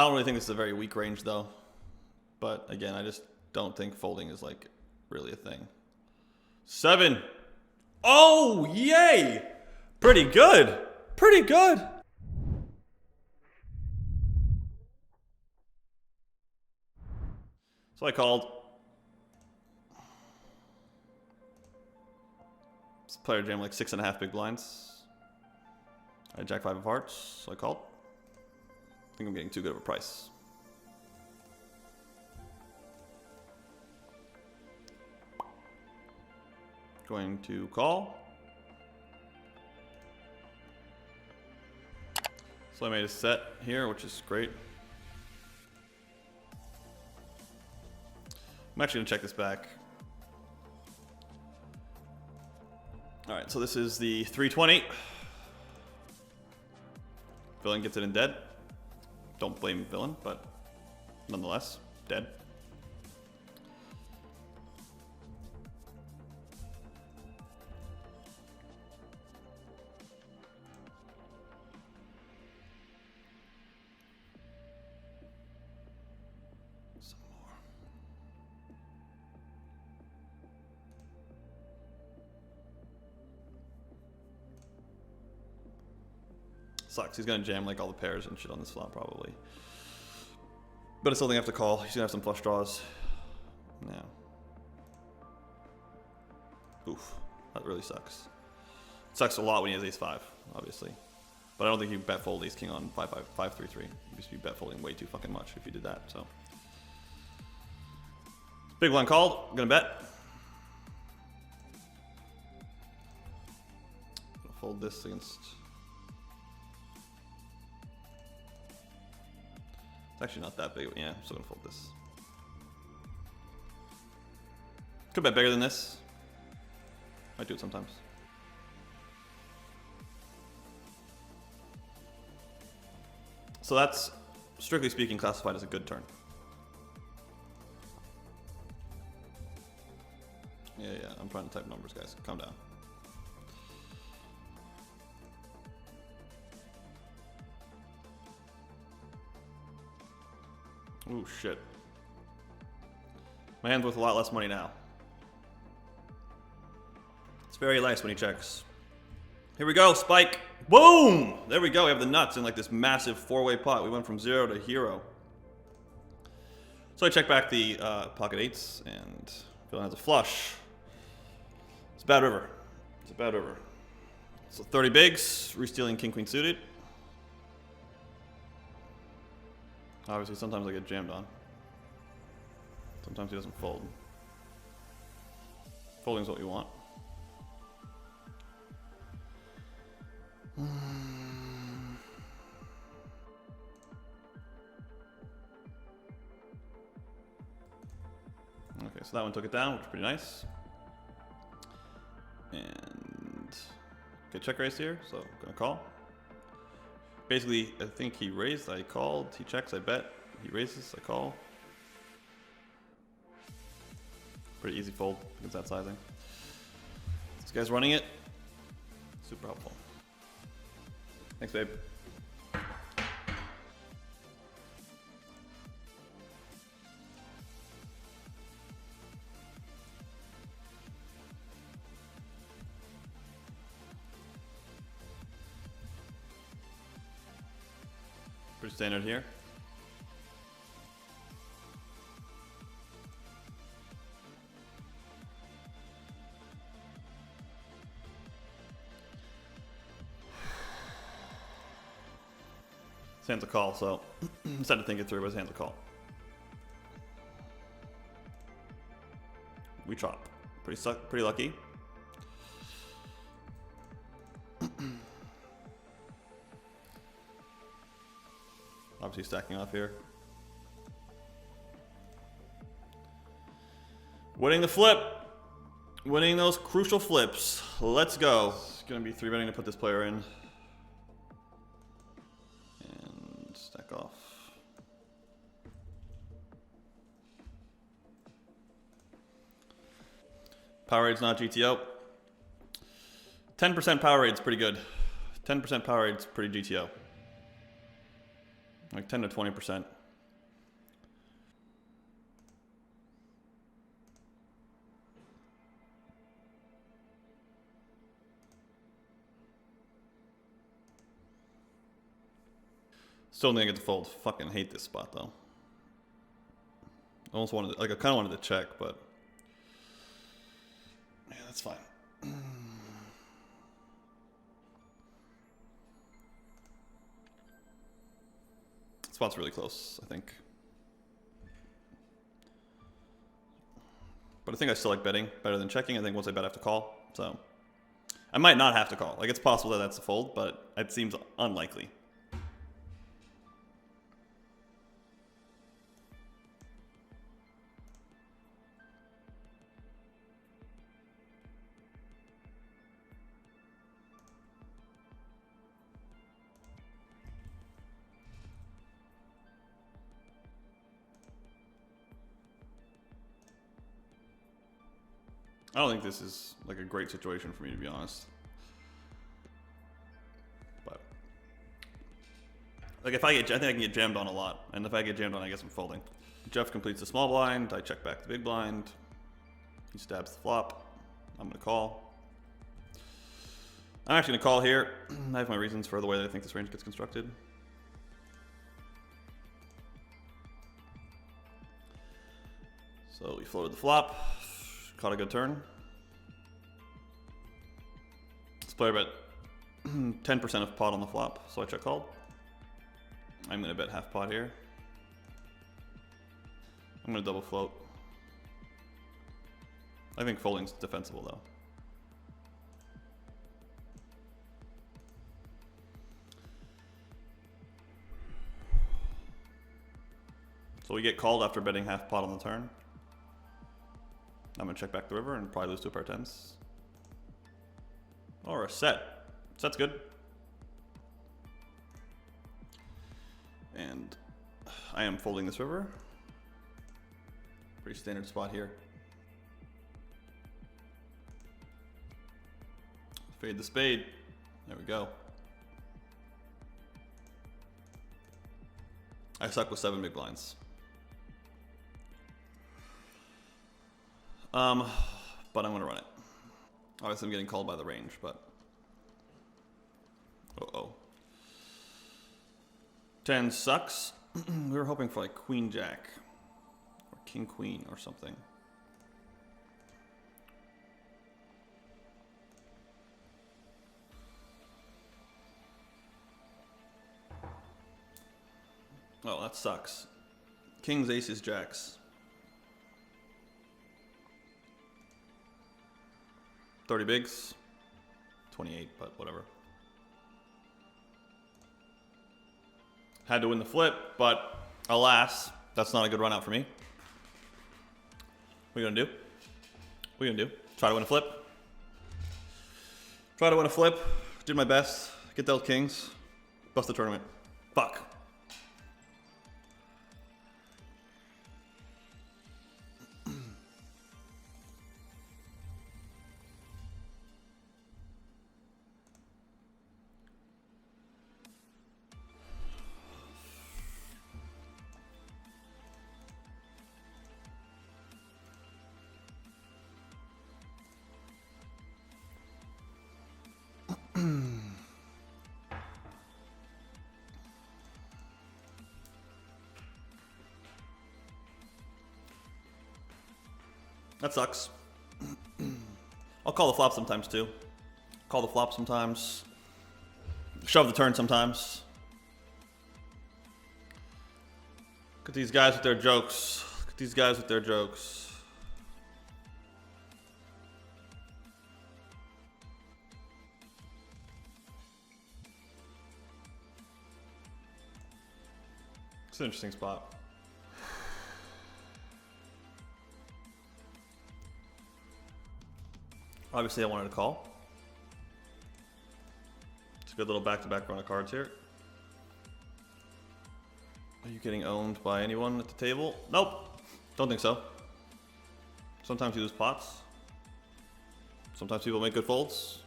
I don't really think this is a very weak range though. But again, I just don't think folding is like really a thing. 7. Oh, yay! Pretty good. Pretty good. So I called. This player jammed like 6.5 big blinds. I had Jack 5 of hearts, so I called. I think I'm getting too good of a price. Going to call. So I made a set here, which is great. I'm actually gonna check this back. All right, so this is the 320. Villain gets it in dead. Don't blame villain, but nonetheless, dead. Some more. Sucks. He's gonna jam like all the pairs and shit on this flop probably. But I still think I have to call. He's gonna have some flush draws. Yeah. Oof. That really sucks. It sucks a lot when he has ace 5, obviously. But I don't think you bet fold ace king on 5-5-5-3-3. You used to be bet folding way too fucking much if you did that, so. Big blind called. I'm gonna bet. Gonna fold this against. It's actually not that big. Yeah, I'm still gonna fold this. Could bet bigger than this. Might do it sometimes. So that's, strictly speaking, classified as a good turn. Yeah, I'm trying to type numbers, guys. Calm down. Ooh, shit. My hand's worth a lot less money now. It's very nice when he checks. Here we go, spike. Boom! There we go. We have the nuts in like this massive 4-way pot. We went from 0 to hero. So I check back the pocket 8s, and villain has a flush. It's a bad river. It's a bad river. So 30 bigs, re-stealing king queen suited. Obviously, sometimes I get jammed on. Sometimes he doesn't fold. Folding's what we want. Okay, so that one took it down, which is pretty nice. And get check raise here, so I'm gonna call. Basically, I think he raised, I called, he checks, I bet, he raises, I call. Pretty easy fold against that sizing. This guy's running it. Super helpful. Thanks, babe. Pretty standard here. His hand's a call, so instead of thinking through, his hand's a call. We chop. Pretty lucky. Obviously stacking off here. Winning the flip. Winning those crucial flips. Let's go. It's gonna be 3-betting to put this player in. And stack off. Powerade's not GTO. 10% Powerade's pretty good. 10% Powerade's pretty GTO. Like 10 to 20%. Still didn't get to fold. Fucking hate this spot though. I almost wanted to, like I kind of wanted to check, but yeah, that's fine. Spot's really close, I think. But I think I still like betting better than checking. I think once I bet I have to call. So I might not have to call. Like it's possible that that's a fold, but it seems unlikely. I don't think this is like a great situation for me, to be honest. But like if I think I can get jammed on a lot, and if I get jammed on, I guess I'm folding. Jeff completes the small blind. I check back the big blind. He stabs the flop. I'm gonna call. I'm actually gonna call here. I have my reasons for the way that I think this range gets constructed. So we floated the flop. Caught a good turn. This player bet 10% of pot on the flop, so I check called. I'm gonna bet half pot here. I'm gonna double float. I think folding's defensible though. So we get called after betting half pot on the turn. I'm gonna check back the river and probably lose to a pair of tens. Or a set. Set's good. And I am folding this river. Pretty standard spot here. Fade the spade. There we go. I suck with 7 big blinds. But I'm gonna run it. Obviously I'm getting called by the range, but uh-oh. 10 sucks. We were hoping for like queen jack or king queen or something. Oh, that sucks. Kings, aces, jacks. 30 bigs, 28, but whatever. Had to win the flip, but alas, that's not a good run out for me. What are you gonna do? What are you gonna do? Try to win a flip? Try to win a flip. Did my best. Get dealt kings. Bust the tournament. Fuck. That sucks. I'll call the flop sometimes too. Call the flop sometimes. Shove the turn sometimes. Look at these guys with their jokes. Look at these guys with their jokes. It's an interesting spot. Obviously, I wanted to call. It's a good little back-to-back run of cards here. Are you getting owned by anyone at the table? Nope. Don't think so. Sometimes you lose pots. Sometimes people make good folds.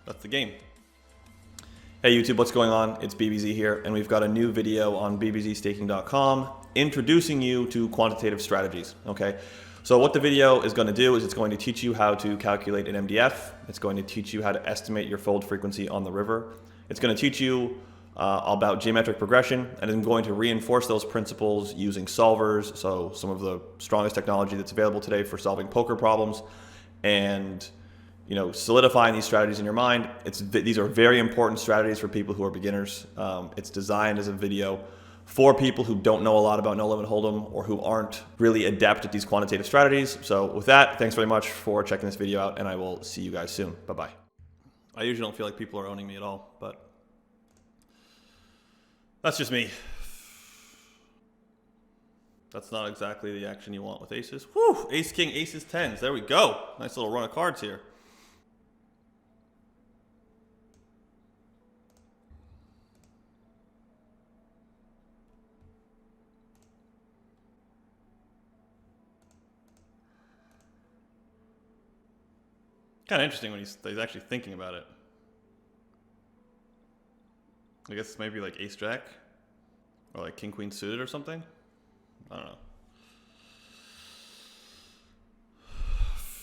That's the game. Hey YouTube, what's going on? It's BBZ here, and we've got a new video on BBZstaking.com introducing you to quantitative strategies, okay? So what the video is going to do is it's going to teach you how to calculate an MDF. It's going to teach you how to estimate your fold frequency on the river. It's going to teach you about geometric progression, and I'm going to reinforce those principles using solvers, so some of the strongest technology that's available today for solving poker problems, and solidifying these strategies in your mind. These are very important strategies for people who are beginners. It's designed as a video for people who don't know a lot about no limit hold'em or who aren't really adept at these quantitative strategies. So with that, thanks very much for checking this video out, and I will see you guys soon. Bye-bye. I usually don't feel like people are owning me at all, but that's just me. That's not exactly the action you want with aces. Whew! Ace, king, aces, tens. There we go. Nice little run of cards here. Kind of interesting when he's actually thinking about it. I guess maybe like ace jack or like king queen suited or something. I don't know.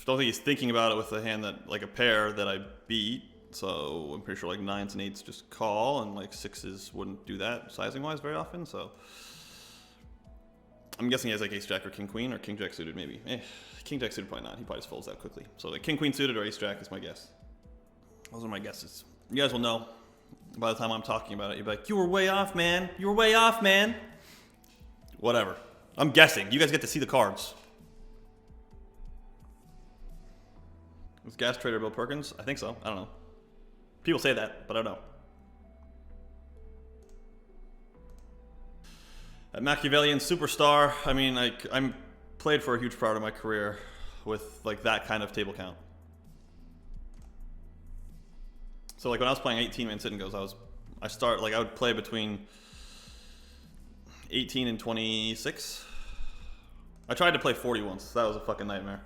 Don't think he's thinking about it with a hand that like a pair that I beat. So I'm pretty sure like nines and eights just call, and like sixes wouldn't do that sizing wise very often. So I'm guessing he has like ace jack or king queen or king jack suited maybe. King jack suited probably not. He probably just folds that quickly. So like king queen suited or ace jack is my guess. Those are my guesses. You guys will know by the time I'm talking about it. You'll be like, you were way off, man. You were way off, man. Whatever. I'm guessing. You guys get to see the cards. Is gas trader Bill Perkins? I think so. I don't know. People say that, but I don't know. A Machiavellian superstar. I mean, I'm played for a huge part of my career with like that kind of table count. So like when I was playing 18-man sit and goes, I would play between 18 and 26. I tried to play 40 once. That was a fucking nightmare.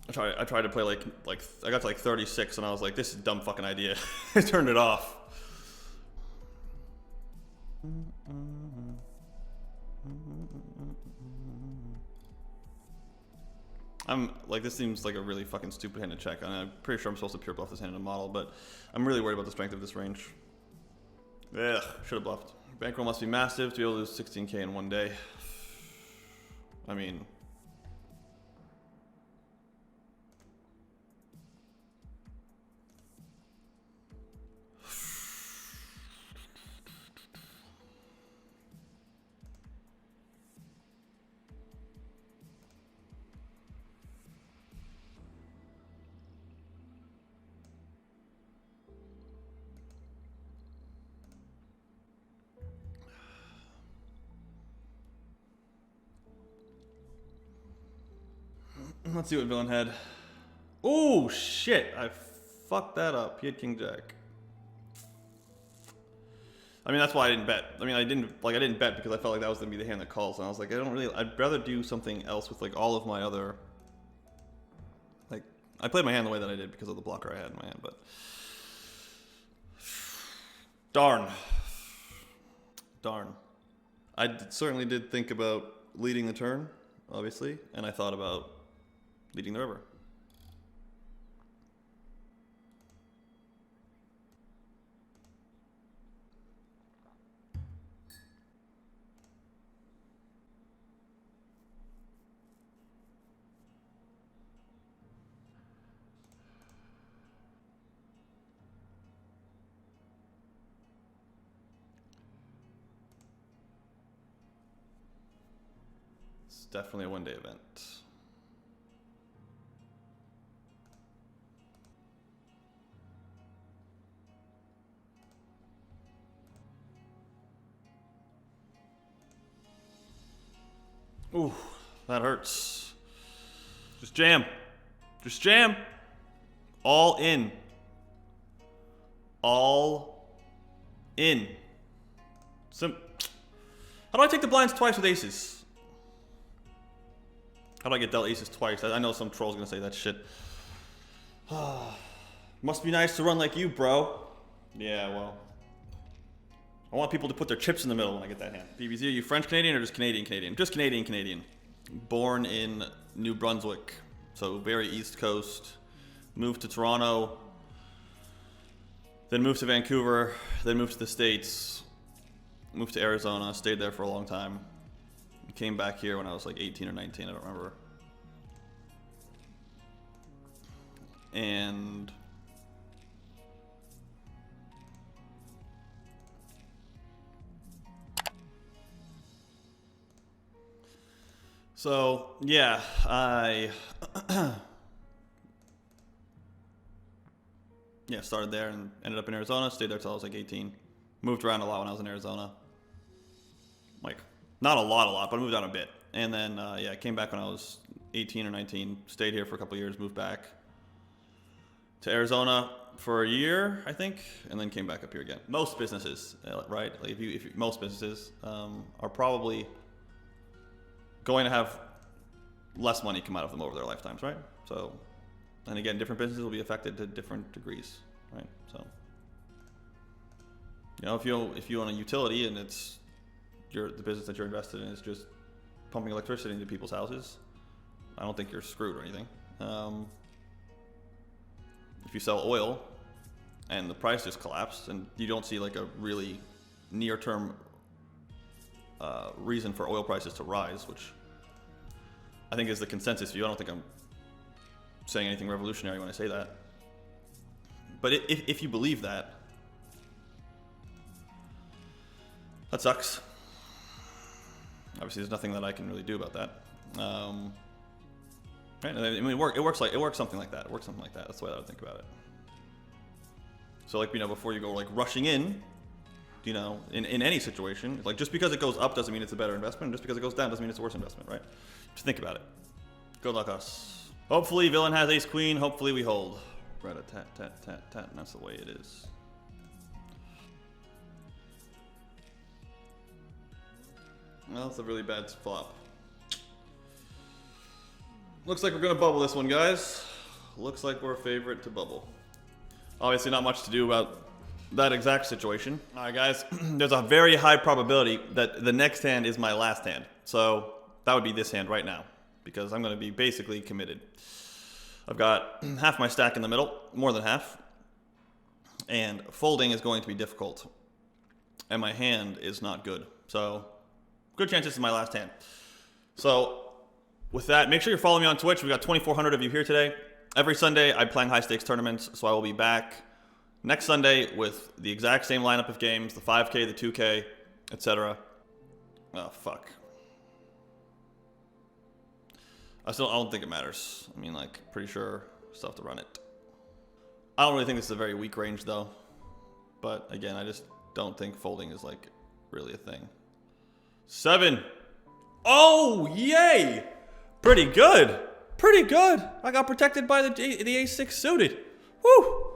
I tried to play like I got to like 36 and I was like, this is a dumb fucking idea. I turned it off. I'm like, this seems like a really fucking stupid hand to check. I'm pretty sure I'm supposed to pure bluff this hand in a model, but I'm really worried about the strength of this range. Ugh, should have bluffed. Bankroll must be massive to be able to lose 16K in one day. I mean, let's see what villain had. Oh shit! I fucked that up. He had king jack. I mean, that's why I didn't bet. I mean, I didn't bet because I felt like that was gonna be the hand that calls, and I was like, I'd rather do something else with like all of my other. Like, I played my hand the way that I did because of the blocker I had in my hand, but darn. I certainly did think about leading the turn, obviously, and I thought about leading the river. It's definitely a one-day event. Ooh, that hurts. Just jam. Just jam. All in. All in. How do I take the blinds twice with aces? How do I get dealt aces twice? I know some troll's gonna say that shit. Must be nice to run like you, bro. Yeah, well, I want people to put their chips in the middle when I get that hand. BBZ, are you French Canadian or just Canadian Canadian? Just Canadian Canadian. Born in New Brunswick, so very East Coast. Moved to Toronto, then moved to Vancouver, then moved to the States, moved to Arizona, stayed there for a long time. Came back here when I was like 18 or 19, I don't remember. And so, yeah, I started there and ended up in Arizona, stayed there till I was like 18. Moved around a lot when I was in Arizona. Like, not a lot, but I moved out a bit. And then, I came back when I was 18 or 19, stayed here for a couple years, moved back to Arizona for a year, I think, and then came back up here again. Most businesses, right? Like most businesses are probably going to have less money come out of them over their lifetimes, right? So, and again, different businesses will be affected to different degrees, right? So, if you own a utility and it's the business that you're invested in is just pumping electricity into people's houses, I don't think you're screwed or anything. If you sell oil and the price just collapsed and you don't see like a really near-term reason for oil prices to rise, which I think is the consensus view. I don't think I'm saying anything revolutionary when I say that. But if you believe that, that sucks. Obviously, there's nothing that I can really do about that. Right? I mean, it works something like that. It works something like that. That's the way I would think about it. So, like, before you go like rushing in, in any situation, like just because it goes up doesn't mean it's a better investment. And just because it goes down doesn't mean it's a worse investment, right? Just think about it. Good luck us. Hopefully, villain has ace queen. Hopefully, we hold. Rat-a-tat-tat-tat-tat. And that's the way it is. Well, that's a really bad flop. Looks like we're gonna bubble this one, guys. Looks like we're a favorite to bubble. Obviously not much to do about that exact situation. All right, guys, there's a very high probability that the next hand is my last hand. So that would be this hand right now, because I'm gonna be basically committed. I've got half my stack in the middle, more than half, and folding is going to be difficult. And my hand is not good. So good chance this is my last hand. So with that, make sure you're following me on Twitch. We've got 2,400 of you here today. Every Sunday, I'm playing high stakes tournaments, so I will be back next Sunday with the exact same lineup of games, the 5K, the 2K, etc. Oh, fuck. I don't think it matters. I mean, like, pretty sure still have to run it. I don't really think this is a very weak range, though. But, again, I just don't think folding is, like, really a thing. 7. Oh, yay! Pretty good. Pretty good. I got protected by the ace-6 suited. Woo!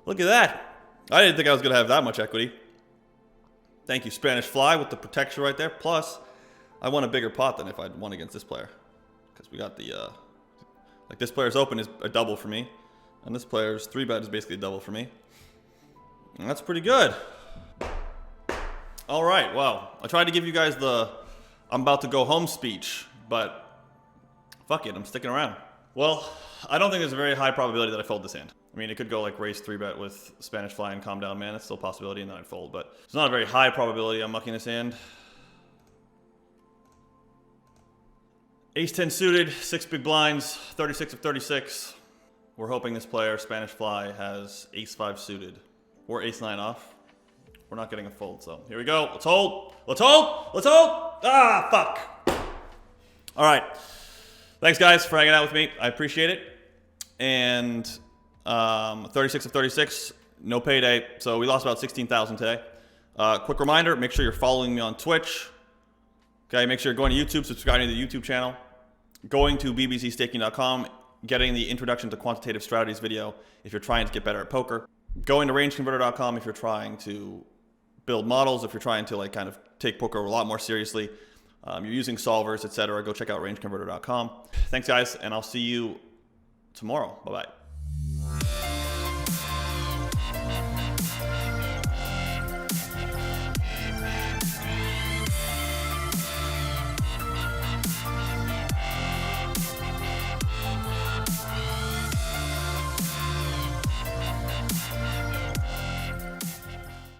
Look at that. I didn't think I was going to have that much equity. Thank you, Spanish Fly, with the protection right there. Plus, I won a bigger pot than if I'd won against this player. Because we got the, like, this player's open is a double for me. And this player's 3-bet is basically a double for me. And that's pretty good. All right, well, I tried to give you guys the I'm about to go home speech, but fuck it, I'm sticking around. Well, I don't think there's a very high probability that I fold this hand. I mean, it could go like raise 3-bet with Spanish Fly and Calm Down Man. It's still a possibility, and then I'd fold, but it's not a very high probability I'm mucking this hand. Ace-10 suited, 6 big blinds, 36 of 36. We're hoping this player, Spanish Fly, has Ace-5 suited or Ace-9 off. We're not getting a fold, so here we go. Let's hold. Let's hold. Let's hold. Ah, fuck. All right. Thanks, guys, for hanging out with me. I appreciate it. And 36 of 36, no payday. So we lost about 16,000 today. Quick reminder, make sure you're following me on Twitch. Okay, make sure you're going to YouTube, subscribing to the YouTube channel, going to bbzstaking.com, getting the Introduction to Quantitative Strategies video if you're trying to get better at poker, going to rangeconverter.com if you're trying to build models, if you're trying to like kind of take poker a lot more seriously, you're using solvers, etc. Go check out rangeconverter.com. Thanks, guys, and I'll see you tomorrow. Bye-bye.